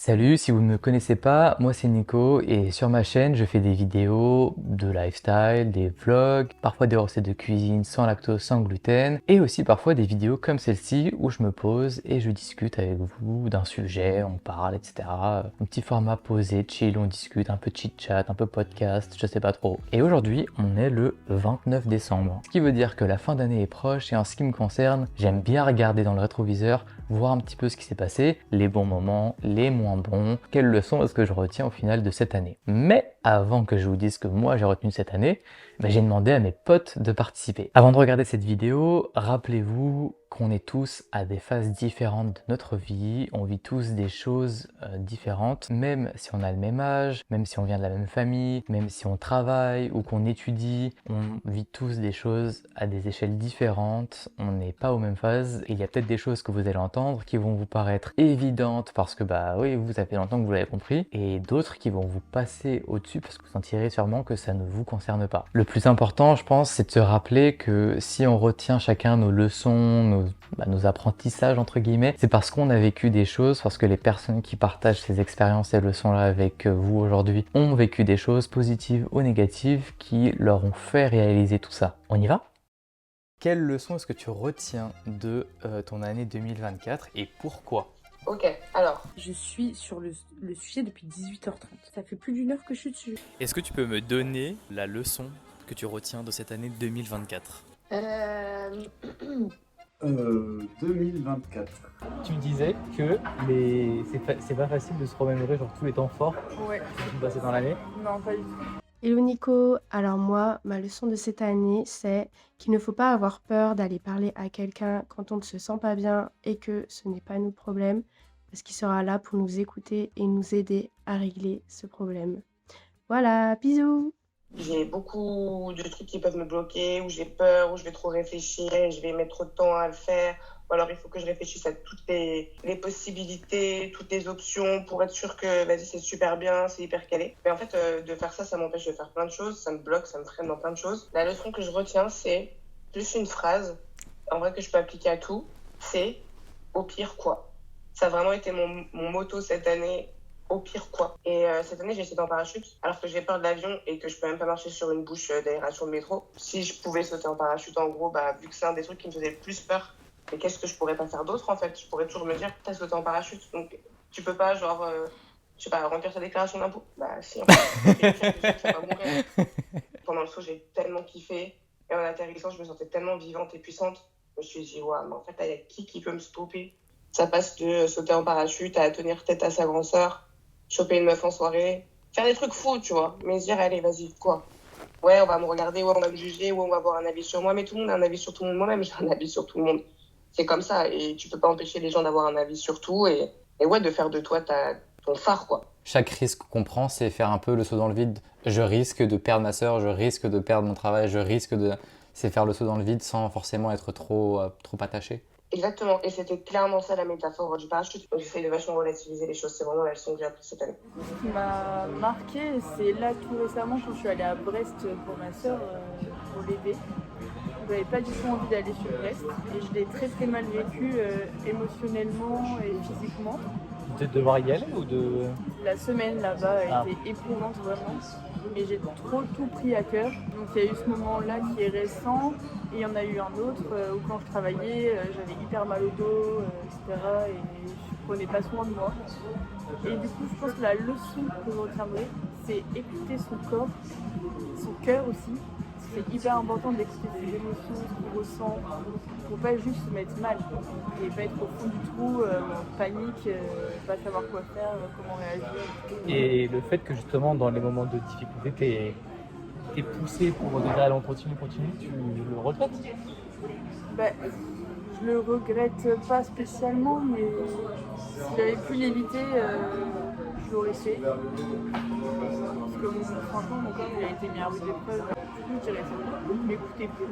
Salut, si vous ne me connaissez pas, moi c'est Nico et sur ma chaîne je fais des vidéos de lifestyle, des vlogs, parfois des recettes de cuisine sans lactose, sans gluten et aussi parfois des vidéos comme celle-ci où je me pose et je discute avec vous d'un sujet, on parle, etc. Un petit format posé, chill, on discute, un peu chit-chat, un peu podcast, je sais pas trop. Et aujourd'hui on est le 29 décembre, ce qui veut dire que la fin d'année est proche et en ce qui me concerne, j'aime bien regarder dans le rétroviseur, voir un petit peu ce qui s'est passé, les bons moments, les moins bons, quelles leçons est-ce que je retiens au final de cette année. Mais avant que je vous dise ce que moi j'ai retenu cette année, j'ai demandé à mes potes de participer. Avant de regarder cette vidéo, rappelez-vous qu'on est tous à des phases différentes de notre vie, on vit tous des choses différentes, même si on a le même âge, même si on vient de la même famille, même si on travaille ou qu'on étudie, on vit tous des choses à des échelles différentes, on n'est pas aux mêmes phases. Il y a peut-être des choses que vous allez entendre qui vont vous paraître évidentes parce que bah oui, vous ça fait longtemps que vous l'avez compris, et d'autres qui vont vous passer au-dessus parce que vous sentirez sûrement que ça ne vous concerne pas. Le plus important, je pense, c'est de se rappeler que si on retient chacun nos leçons, nos apprentissages entre guillemets, c'est parce qu'on a vécu des choses, parce que les personnes qui partagent ces expériences et leçons-là avec vous aujourd'hui ont vécu des choses positives ou négatives qui leur ont fait réaliser tout ça. On y va? Quelle leçon est-ce que tu retiens de ton année 2024 et pourquoi? Ok, alors, Je suis sur le sujet depuis 18h30. Ça fait plus d'une heure que je suis dessus. Est-ce que tu peux me donner la leçon que tu retiens de cette année 2024? euh, 2024. Tu me disais que c'est pas facile de se remémorer genre tous les temps forts Ouais, qui sont passés dans l'année. non, pas du tout. Hello Nico, alors moi, ma leçon de cette année, c'est qu'il ne faut pas avoir peur d'aller parler à quelqu'un quand on ne se sent pas bien et que ce n'est pas notre problème, parce qu'il sera là pour nous écouter et nous aider à régler ce problème. Voilà, bisous! j'ai beaucoup de trucs qui peuvent me bloquer, où j'ai peur, où je vais trop réfléchir et je vais mettre trop de temps à le faire. Ou alors il faut que je réfléchisse à toutes les possibilités, toutes les options pour être sûr que vas-y, c'est super bien, c'est hyper calé. Mais en fait, de faire ça, ça m'empêche de faire plein de choses, ça me bloque, ça me freine dans plein de choses. La leçon que je retiens, c'est plus une phrase, en vrai que je peux appliquer à tout, c'est au pire quoi. Ça a vraiment été mon motto cette année. Au pire quoi. Et cette année, j'ai sauté en parachute, alors que j'ai peur de l'avion et que je peux même pas marcher sur une bouche d'aération de métro. Si je pouvais sauter en parachute, en gros, vu que c'est un des trucs qui me faisait le plus peur, mais qu'est-ce que je pourrais pas faire d'autre en fait? Je pourrais toujours me dire, t'as sauté en parachute, donc tu peux pas, genre, je sais pas, remplir ta déclaration d'impôt. Bah si, en fait, tu vas pas mourir. Pendant le saut, j'ai tellement kiffé. Et en atterrissant, je me sentais tellement vivante et puissante. Je me suis dit, ouais, mais en fait, il y a qui peut me stopper? Ça passe de sauter en parachute à tenir tête à sa grande sœur, choper une meuf en soirée, faire des trucs fous, tu vois. Mais se dire, allez, vas-y, quoi. Ouais, on va me regarder, ouais, on va me juger, ouais, on va avoir un avis sur moi. Mais tout le monde a un avis sur tout le monde. Moi-même, j'ai un avis sur tout le monde. C'est comme ça. Et tu peux pas empêcher les gens d'avoir un avis sur tout. Et ouais, de faire de toi ton phare, quoi. Chaque risque qu'on prend, c'est faire un peu le saut dans le vide. Je risque de perdre ma sœur, je risque de perdre mon travail, je risque de... C'est faire le saut dans le vide sans forcément être trop attaché. Exactement. Et c'était clairement ça la métaphore du parachute. J'essaie de vachement relativiser les choses. C'est vraiment la leçon que j'ai appris cette année. Ce qui m'a marqué, c'est là tout récemment quand je suis allée à Brest pour ma soeur pour l'aider. Je n'avais pas du tout envie d'aller sur Brest et je l'ai très très mal vécu émotionnellement et physiquement. De devoir y aller ou de... La semaine là-bas a été éprouvante vraiment, mais j'ai trop tout pris à cœur. Donc il y a eu ce moment-là qui est récent, et il y en a eu un autre où quand je travaillais, j'avais hyper mal au dos, etc. Et je prenais pas soin de moi. Et du coup, je pense que la leçon que je retiendrai, c'est écouter son corps, son cœur aussi. C'est hyper important d'écouter ses émotions, ce qu'on ressent, pour pas juste se mettre mal et pas être au fond du trou, en panique, pas savoir quoi faire, comment réagir. Et le fait que justement dans les moments de difficulté, t'es poussé pour dire allez on continue, tu le regrettes? Bah, je le regrette pas spécialement, mais si j'avais pu l'éviter, je l'aurais fait. Parce que franchement, mon corps il a été mis à rude épreuve. Du coup, je dirais ça. M'écouter plus.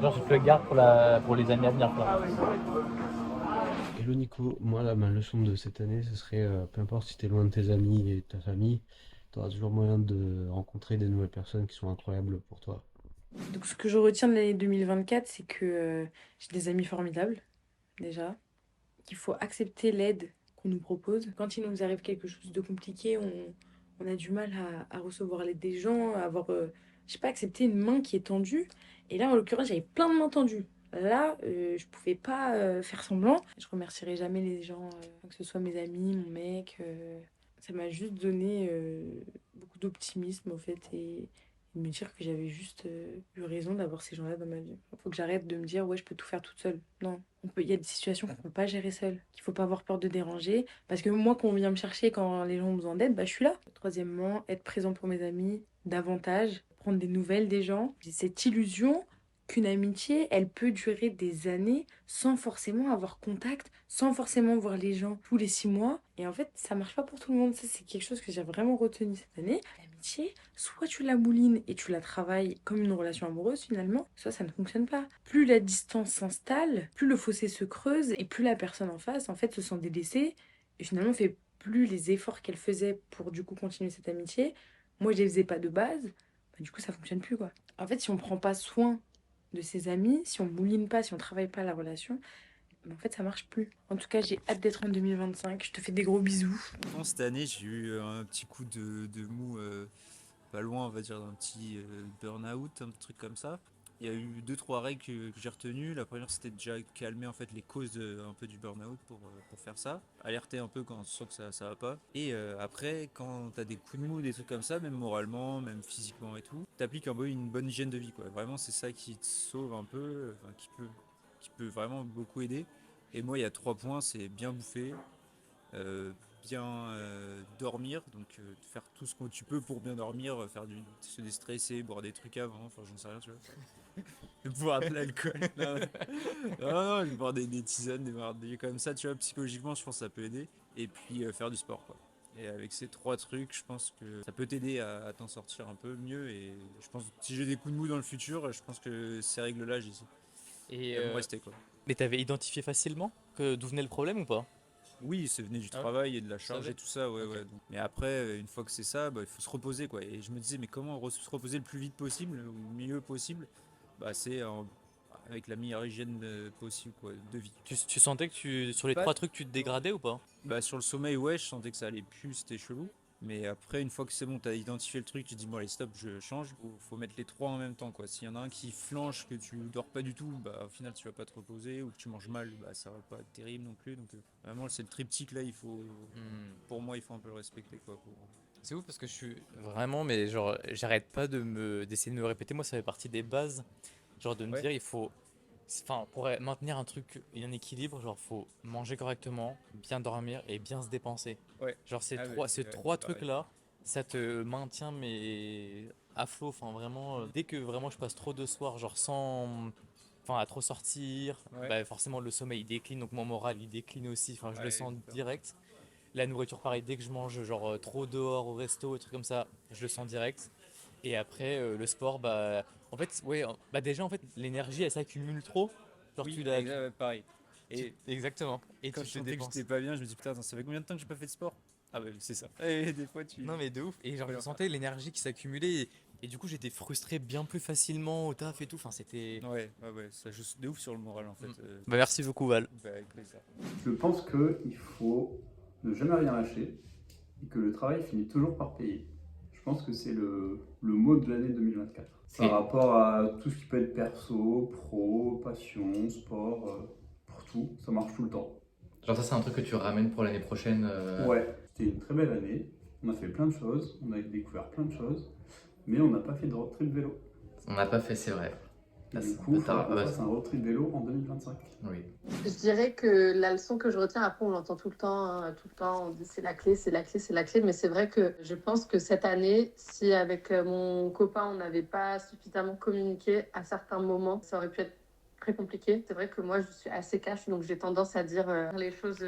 Genre tu te le gardes pour les années à venir quoi. Ah ouais, complètement. Hello Nico, moi là, ma leçon de cette année, ce serait peu importe si t'es loin de tes amis et de ta famille, t'auras toujours moyen de rencontrer des nouvelles personnes qui sont incroyables pour toi. Donc, ce que je retiens de l'année 2024, c'est que j'ai des amis formidables, déjà, qu'il faut accepter l'aide qu'on nous propose. Quand il nous arrive quelque chose de compliqué, on a du mal à recevoir l'aide des gens, à avoir, je sais pas, accepté une main qui est tendue. Et là, en l'occurrence, j'avais plein de mains tendues. Là, je pouvais pas faire semblant. Je remercierai jamais les gens, que ce soit mes amis, mon mec. Ça m'a juste donné beaucoup d'optimisme, au fait, et me dire que j'avais juste eu raison d'avoir ces gens-là dans ma vie. Il faut que j'arrête de me dire, ouais, je peux tout faire toute seule. Non, il y a des situations qu'on ne peut pas gérer seule, qu'il faut pas avoir peur de déranger. Parce que moi, quand on vient me chercher, quand les gens ont besoin d'aide, bah, je suis là. Troisièmement, être présent pour mes amis davantage, prendre des nouvelles des gens. J'ai cette illusion qu'une amitié, elle peut durer des années sans forcément avoir contact, sans forcément voir les gens tous les 6 mois. Et en fait, ça marche pas pour tout le monde. Ça, c'est quelque chose que j'ai vraiment retenu cette année. L'amitié, soit tu la moulines et tu la travailles comme une relation amoureuse finalement, soit ça ne fonctionne pas. Plus la distance s'installe, plus le fossé se creuse et plus la personne en face, en fait, se sent délaissée et finalement fait plus les efforts qu'elle faisait pour du coup continuer cette amitié. Moi, je les faisais pas de base. Bah, du coup, ça fonctionne plus quoi. En fait, si on prend pas soin de ses amis, si on mouline pas, si on travaille pas la relation, mais en fait, ça marche plus. En tout cas, j'ai hâte d'être en 2025. Je te fais des gros bisous. Bon, cette année, j'ai eu un petit coup de mou, pas loin, on va dire, d'un petit burn-out, un truc comme ça. Il y a eu 2-3 règles que j'ai retenues. La première, c'était déjà calmer en fait les causes un peu du burn-out pour faire ça. Alerter un peu quand on sent que ça va pas. Et après, quand t'as des coups de mou, des trucs comme ça, même moralement, même physiquement et tout, t'appliques une bonne hygiène de vie, quoi. Vraiment, c'est ça qui te sauve un peu, enfin, qui peut vraiment beaucoup aider. Et moi, il y a 3 points, c'est bien bouffer, euh, bien dormir, donc faire tout ce que tu peux pour bien dormir, se déstresser, boire des trucs avant, enfin j'en sais rien, tu vois. Boire de l'alcool. Non, boire des tisanes, des comme ça, tu vois, psychologiquement, je pense que ça peut aider. Et puis faire du sport, quoi. Et avec ces 3 trucs, je pense que ça peut t'aider à t'en sortir un peu mieux. Et je pense que si j'ai des coups de mou dans le futur, je pense que ces règles-là, j'y suis. Et Elles vont rester, quoi. mais t'avais identifié facilement d'où venait le problème ou pas? Oui, c'est venu du Ah ouais. travail et de la charge savais. et tout ça, ouais, Ok. ouais. Mais après, une fois que c'est ça, bah, il faut se reposer, quoi. Et je me disais, mais comment se reposer le plus vite possible, ou le mieux possible? Bah, avec la meilleure hygiène possible, quoi, de vie. Tu sentais que sur les Pas- 3 trucs, tu te dégradais ou pas? Bah, sur le sommeil, ouais, je sentais que ça allait plus, c'était chelou. Mais après, une fois que c'est bon, t'as identifié le truc, tu te dis, bon, allez, stop, je change. Faut mettre les 3 en même temps, quoi. S'il y en a un qui flanche, que tu dors pas du tout, bah, au final, tu vas pas te reposer, ou que tu manges mal, bah, ça va pas être terrible non plus. Donc, vraiment, c'est le triptyque, là, pour moi, il faut un peu le respecter, quoi. C'est ouf parce que je suis vraiment, mais genre, j'arrête pas d'essayer de me répéter. Moi, ça fait partie des bases. Genre, de me Ouais. dire, il faut. Enfin, pour maintenir un truc, un équilibre, genre, faut manger correctement, bien dormir et bien se dépenser. Ouais. Genre, Ah ouais, ces ouais, trois pareil. trucs-là, ça te maintient, mais à flot. Enfin, vraiment, dès que vraiment je passe trop de soirs, genre, sans. Enfin, à trop sortir, Ouais. bah, forcément, le sommeil il décline, donc mon moral il décline aussi. Enfin, je le Ouais, sens super. direct. La nourriture, pareil, dès que je mange genre trop dehors au resto, des trucs comme ça, je le sens direct. Et après, le sport, bah, en fait, ouais, bah déjà, en fait, l'énergie, elle s'accumule trop. Genre, Oui, ouais, pareil. Et exactement. Et quand tu je te sentais que dépenses. j'étais pas bien, je me dis putain, attends, ça fait combien de temps que j'ai pas fait de sport? Ah ouais, c'est ça. Et des fois, tu. Non, mais de ouf. Et genre, je Voilà. sentais l'énergie qui s'accumulait. Et du coup, j'étais frustré bien plus facilement au taf et tout. Enfin, c'était. Ouais, ça joue de ouf sur le moral en fait. Bah, merci beaucoup, Val. Bah, avec plaisir. Je pense qu'il faut ne jamais rien lâcher et que le travail finit toujours par payer. Je pense que c'est le mot de l'année 2024. Par rapport à tout ce qui peut être perso, pro, passion, sport, pour tout, ça marche tout le temps. Genre ça c'est un truc que tu ramènes pour l'année prochaine. Ouais, c'était une très belle année. On a fait plein de choses, on a découvert plein de choses, mais on n'a pas fait de road trip vélo. On n'a pas fait, c'est vrai. Et Ah, du c'est un coup, peu il faudra tard. qu'on Ah bah, fasse un road trip vélo en 2025. oui. Je dirais que la leçon que je retiens, après on l'entend tout le temps, hein, on dit c'est la clé, c'est la clé, c'est la clé, mais c'est vrai que je pense que cette année, si avec mon copain on n'avait pas suffisamment communiqué à certains moments, ça aurait pu être très compliqué. C'est vrai que moi je suis assez cash, donc j'ai tendance à dire les choses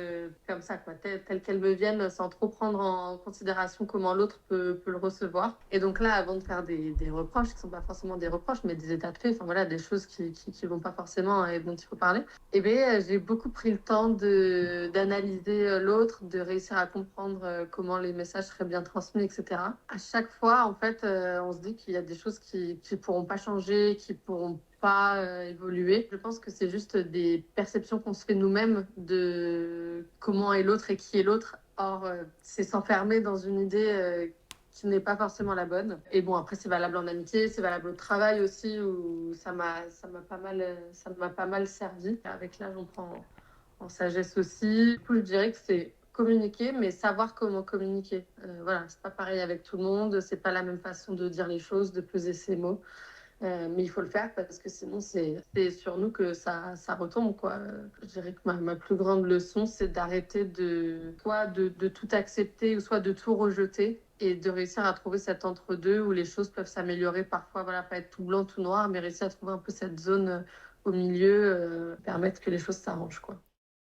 comme ça, quoi, telles qu'elles me viennent, sans trop prendre en considération comment l'autre peut le recevoir. Et donc là, avant de faire des reproches, qui ne sont pas forcément des reproches, mais des états de fait, enfin voilà, des choses qui vont pas forcément et dont il faut parler, eh bien, j'ai beaucoup pris le temps d'analyser l'autre, de réussir à comprendre comment les messages seraient bien transmis, etc. À chaque fois, en fait, on se dit qu'il y a des choses qui pourront pas changer, qui pourront pas évoluer. Je pense que c'est juste des perceptions qu'on se fait nous-mêmes de comment est l'autre et qui est l'autre. Or, c'est s'enfermer dans une idée qui n'est pas forcément la bonne. Et bon, après, c'est valable en amitié, c'est valable au travail aussi, où ça m'a pas mal servi. Avec l'âge, on prend en sagesse aussi. Du coup, je dirais que c'est communiquer, mais savoir comment communiquer. Voilà, c'est pas pareil avec tout le monde, c'est pas la même façon de dire les choses, de peser ses mots. Mais il faut le faire parce que sinon, c'est sur nous que ça retombe, quoi. Je dirais que ma plus grande leçon, c'est d'arrêter soit de tout accepter ou soit de tout rejeter et de réussir à trouver cet entre-deux où les choses peuvent s'améliorer parfois, voilà, pas être tout blanc, tout noir, mais réussir à trouver un peu cette zone au milieu, permettre que les choses s'arrangent, quoi.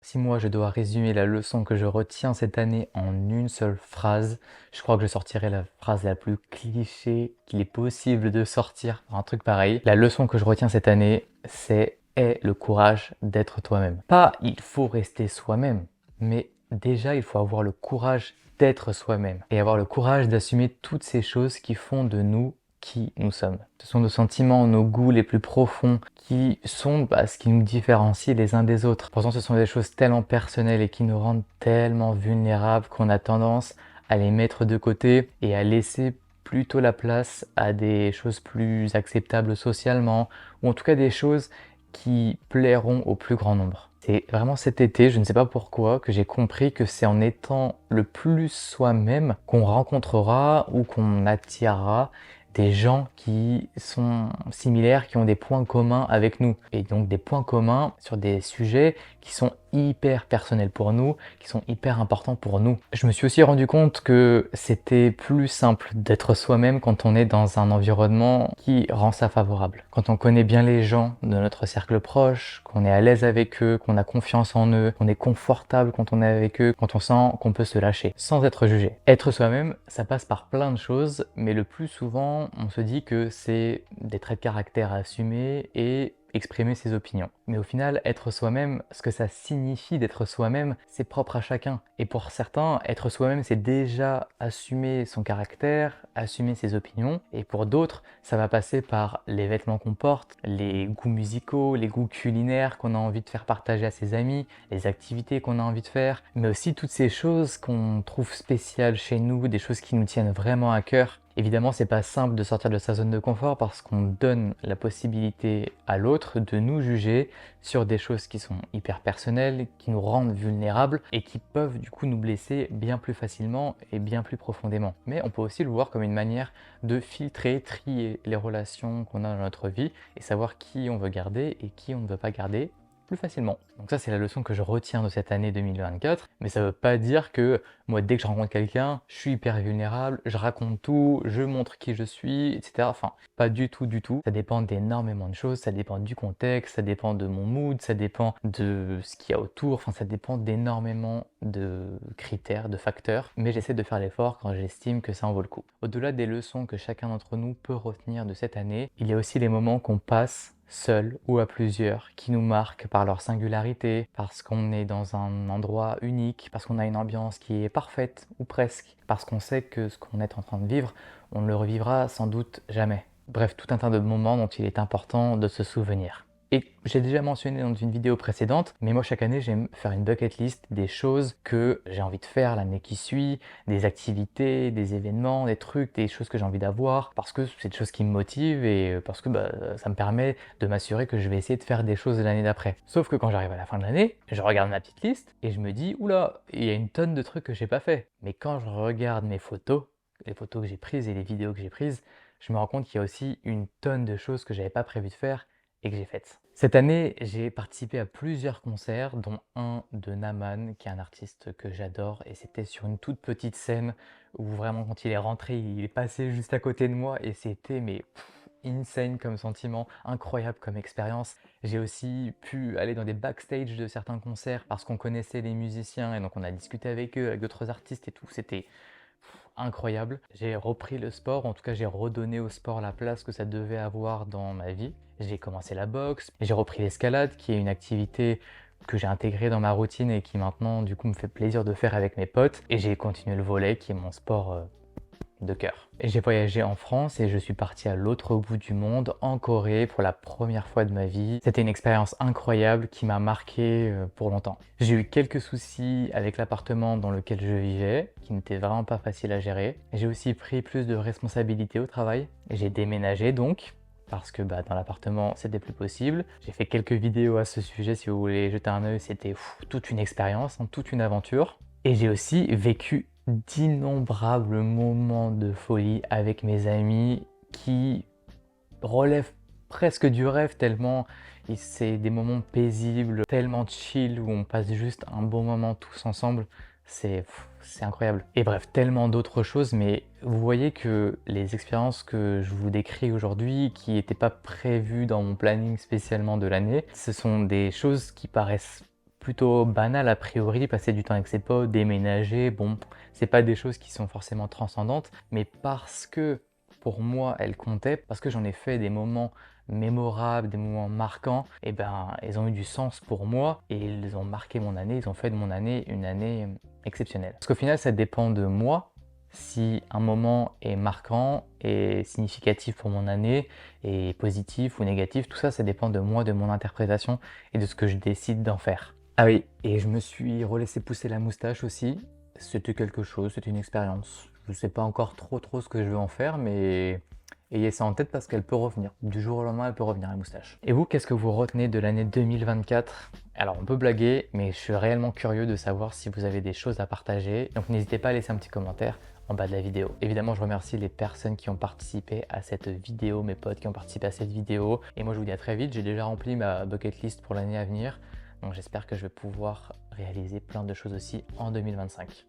Si moi je dois résumer la leçon que je retiens cette année en une seule phrase, je crois que je sortirai la phrase la plus cliché qu'il est possible de sortir pour un truc pareil. La leçon que je retiens cette année, c'est aie le courage d'être toi-même. Pas il faut rester soi-même, mais déjà il faut avoir le courage d'être soi-même et avoir le courage d'assumer toutes ces choses qui font de nous qui nous sommes. Ce sont nos sentiments, nos goûts les plus profonds qui sont ce qui nous différencie les uns des autres. Pourtant, ce sont des choses tellement personnelles et qui nous rendent tellement vulnérables qu'on a tendance à les mettre de côté et à laisser plutôt la place à des choses plus acceptables socialement ou en tout cas des choses qui plairont au plus grand nombre. C'est vraiment cet été, je ne sais pas pourquoi, que j'ai compris que c'est en étant le plus soi-même qu'on rencontrera ou qu'on attirera des gens qui sont similaires, qui ont des points communs avec nous. Et donc des points communs sur des sujets qui sont hyper personnels pour nous, qui sont hyper importants pour nous. Je me suis aussi rendu compte que c'était plus simple d'être soi-même quand on est dans un environnement qui rend ça favorable. Quand on connaît bien les gens de notre cercle proche, qu'on est à l'aise avec eux, qu'on a confiance en eux, qu'on est confortable quand on est avec eux, quand on sent qu'on peut se lâcher, sans être jugé. Être soi-même, ça passe par plein de choses, mais le plus souvent, on se dit que c'est des traits de caractère à assumer et exprimer ses opinions. Mais au final, être soi-même, ce que ça signifie d'être soi-même, c'est propre à chacun. Et pour certains, être soi-même, c'est déjà assumer son caractère, assumer ses opinions. Et pour d'autres, ça va passer par les vêtements qu'on porte, les goûts musicaux, les goûts culinaires qu'on a envie de faire partager à ses amis, les activités qu'on a envie de faire, mais aussi toutes ces choses qu'on trouve spéciales chez nous, des choses qui nous tiennent vraiment à cœur. Évidemment, c'est pas simple de sortir de sa zone de confort parce qu'on donne la possibilité à l'autre de nous juger sur des choses qui sont hyper personnelles, qui nous rendent vulnérables et qui peuvent du coup nous blesser bien plus facilement et bien plus profondément. Mais on peut aussi le voir comme une manière de filtrer, trier les relations qu'on a dans notre vie et savoir qui on veut garder et qui on ne veut pas garder plus facilement. Donc ça, c'est la leçon que je retiens de cette année 2024, mais ça veut pas dire que moi, dès que je rencontre quelqu'un, je suis hyper vulnérable, je raconte tout, je montre qui je suis, etc. Enfin, pas du tout, du tout. Ça dépend d'énormément de choses, ça dépend du contexte, ça dépend de mon mood, ça dépend de ce qu'il y a autour, enfin, ça dépend d'énormément de critères, de facteurs, mais j'essaie de faire l'effort quand j'estime que ça en vaut le coup. Au-delà des leçons que chacun d'entre nous peut retenir de cette année, il y a aussi les moments qu'on passe seul ou à plusieurs, qui nous marquent par leur singularité, parce qu'on est dans un endroit unique, parce qu'on a une ambiance qui est parfaite, ou presque, parce qu'on sait que ce qu'on est en train de vivre, on ne le revivra sans doute jamais. Bref, tout un tas de moments dont il est important de se souvenir. Et j'ai déjà mentionné dans une vidéo précédente, mais moi chaque année j'aime faire une bucket list des choses que j'ai envie de faire l'année qui suit, des activités, des événements, des trucs, des choses que j'ai envie d'avoir, parce que c'est des choses qui me motivent et parce que ça me permet de m'assurer que je vais essayer de faire des choses l'année d'après. Sauf que quand j'arrive à la fin de l'année, je regarde ma petite liste et je me dis, oula, il y a une tonne de trucs que j'ai pas fait. Mais quand je regarde mes photos, les photos que j'ai prises et les vidéos que j'ai prises, je me rends compte qu'il y a aussi une tonne de choses que j'avais pas prévu de faire et que j'ai faites. Cette année, j'ai participé à plusieurs concerts, dont un de Naman, qui est un artiste que j'adore, et c'était sur une toute petite scène où vraiment quand il est rentré, il est passé juste à côté de moi et c'était insane comme sentiment, incroyable comme expérience. J'ai aussi pu aller dans des backstage de certains concerts parce qu'on connaissait les musiciens et donc on a discuté avec eux, avec d'autres artistes et tout, c'était incroyable. J'ai repris le sport, en tout cas j'ai redonné au sport la place que ça devait avoir dans ma vie. J'ai commencé la boxe, j'ai repris l'escalade qui est une activité que j'ai intégrée dans ma routine et qui maintenant du coup me fait plaisir de faire avec mes potes. Et j'ai continué le volley qui est mon sport de cœur. Et j'ai voyagé en France et je suis parti à l'autre bout du monde, en Corée, pour la première fois de ma vie. C'était une expérience incroyable qui m'a marqué pour longtemps. J'ai eu quelques soucis avec l'appartement dans lequel je vivais, qui n'était vraiment pas facile à gérer. J'ai aussi pris plus de responsabilités au travail. J'ai déménagé donc, parce que dans l'appartement c'était plus possible. J'ai fait quelques vidéos à ce sujet, si vous voulez jeter un œil, c'était toute une expérience, toute une aventure. Et j'ai aussi vécu d'innombrables moments de folie avec mes amis qui relèvent presque du rêve tellement c'est des moments paisibles, tellement chill où on passe juste un bon moment tous ensemble. C'est incroyable. Et bref, tellement d'autres choses, mais vous voyez que les expériences que je vous décris aujourd'hui, qui n'étaient pas prévues dans mon planning spécialement de l'année, ce sont des choses qui paraissent plutôt banales a priori, passer du temps avec ses potes, déménager, bon, c'est pas des choses qui sont forcément transcendantes, mais parce que pour moi elles comptaient, parce que j'en ai fait des moments mémorables, des moments marquants, et ils ont eu du sens pour moi et ils ont marqué mon année, ils ont fait de mon année une année exceptionnelle. Parce qu'au final ça dépend de moi si un moment est marquant et significatif pour mon année, et positif ou négatif, tout ça, ça dépend de moi, de mon interprétation et de ce que je décide d'en faire. Ah oui, et je me suis relaissé pousser la moustache aussi. C'était quelque chose, c'était une expérience. Je ne sais pas encore trop ce que je veux en faire, mais ayez ça en tête parce qu'elle peut revenir. Du jour au lendemain, elle peut revenir, la moustache. Et vous, qu'est-ce que vous retenez de l'année 2024? Alors, on peut blaguer, mais je suis réellement curieux de savoir si vous avez des choses à partager. Donc, n'hésitez pas à laisser un petit commentaire en bas de la vidéo. Évidemment, je remercie les personnes qui ont participé à cette vidéo, mes potes qui ont participé à cette vidéo. Et moi, je vous dis à très vite. J'ai déjà rempli ma bucket list pour l'année à venir. Donc, j'espère que je vais pouvoir réaliser plein de choses aussi en 2025.